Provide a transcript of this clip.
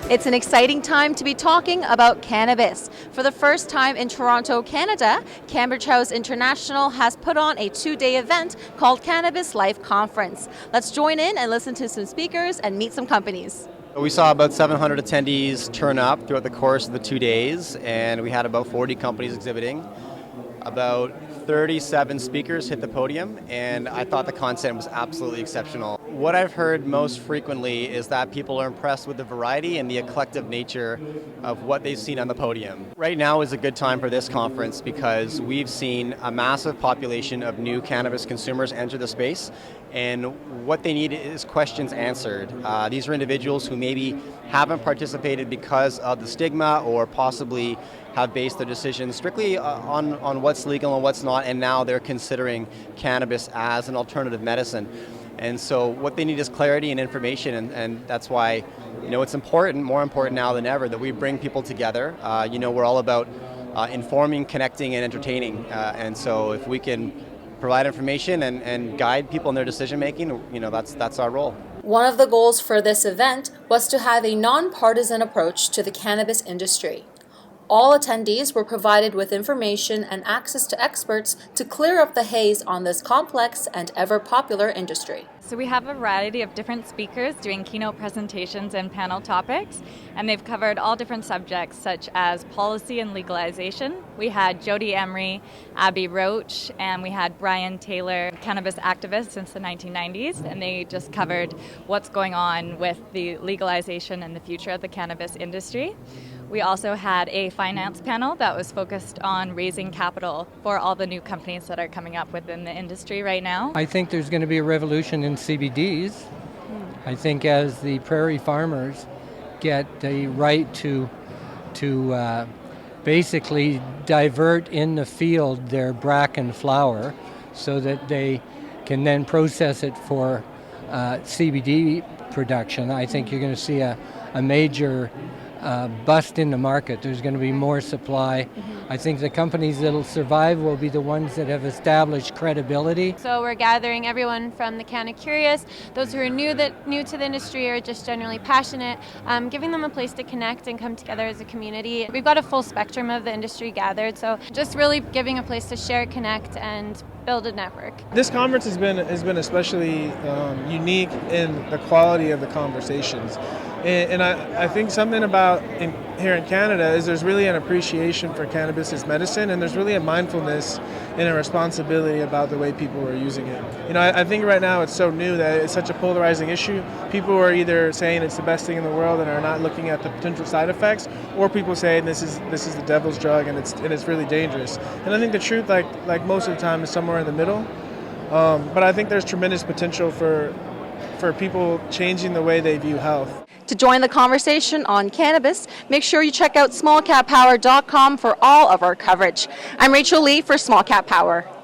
It's an exciting time to be talking about cannabis. For the first time in Toronto, Canada, Cambridge House International has put on a 2-day event called Cannabis Life Conference. Let's join in and listen to some speakers and meet some companies. We saw about 700 attendees turn up throughout the course of the 2 days, and we had about 40 companies exhibiting. About 37 speakers hit the podium, and I thought the content was absolutely exceptional. What I've heard most frequently is that people are impressed with the variety and the eclectic nature of what they've seen on the podium. Right now is a good time for this conference because we've seen a massive population of new cannabis consumers enter the space, and what they need is questions answered. These are individuals who maybe haven't participated because of the stigma or possibly have based their decisions strictly on what's legal and what's not, and now they're considering cannabis as an alternative medicine. And so what they need is clarity and information, and that's why it's important, more important now than ever, that we bring people together. We're all about informing, connecting, and entertaining. And so if we can provide information and guide people in their decision making, that's our role. One of the goals for this event was to have a nonpartisan approach to the cannabis industry. All attendees were provided with information and access to experts to clear up the haze on this complex and ever-popular industry. So we have a variety of different speakers doing keynote presentations and panel topics, and they've covered all different subjects such as policy and legalization. We had Jodie Emery, Abby Roach, and we had Brian Taylor, cannabis activist since the 1990s, and they just covered what's going on with the legalization and the future of the cannabis industry. We also had a finance panel that was focused on raising capital for all the new companies that are coming up within the industry right now. I think there's going to be a revolution in CBDs. I think as the prairie farmers get the right to basically divert in the field their bracken flower so that they can then process it for CBD production, I think you're going to see a major bust in the market. There's going to be more supply. I think the companies that'll survive will be the ones that have established credibility. So we're gathering everyone from the Canna Curious, those who are new to the industry or just generally passionate, giving them a place to connect and come together as a community. We've got a full spectrum of the industry gathered, so just really giving a place to share, connect, and build a network. This conference has been especially unique in the quality of the conversations. And I think something about here in Canada is there's really an appreciation for cannabis as medicine, and there's really a mindfulness and a responsibility about the way people are using it. I think right now it's so new that it's such a polarizing issue. People are either saying it's the best thing in the world and are not looking at the potential side effects, or people saying this is the devil's drug and it's really dangerous. And I think the truth, like most of the time, is somewhere in the middle. But I think there's tremendous potential for people changing the way they view health. To join the conversation on cannabis, make sure you check out SmallCapPower.com for all of our coverage. I'm Rachel Lee for SmallCapPower.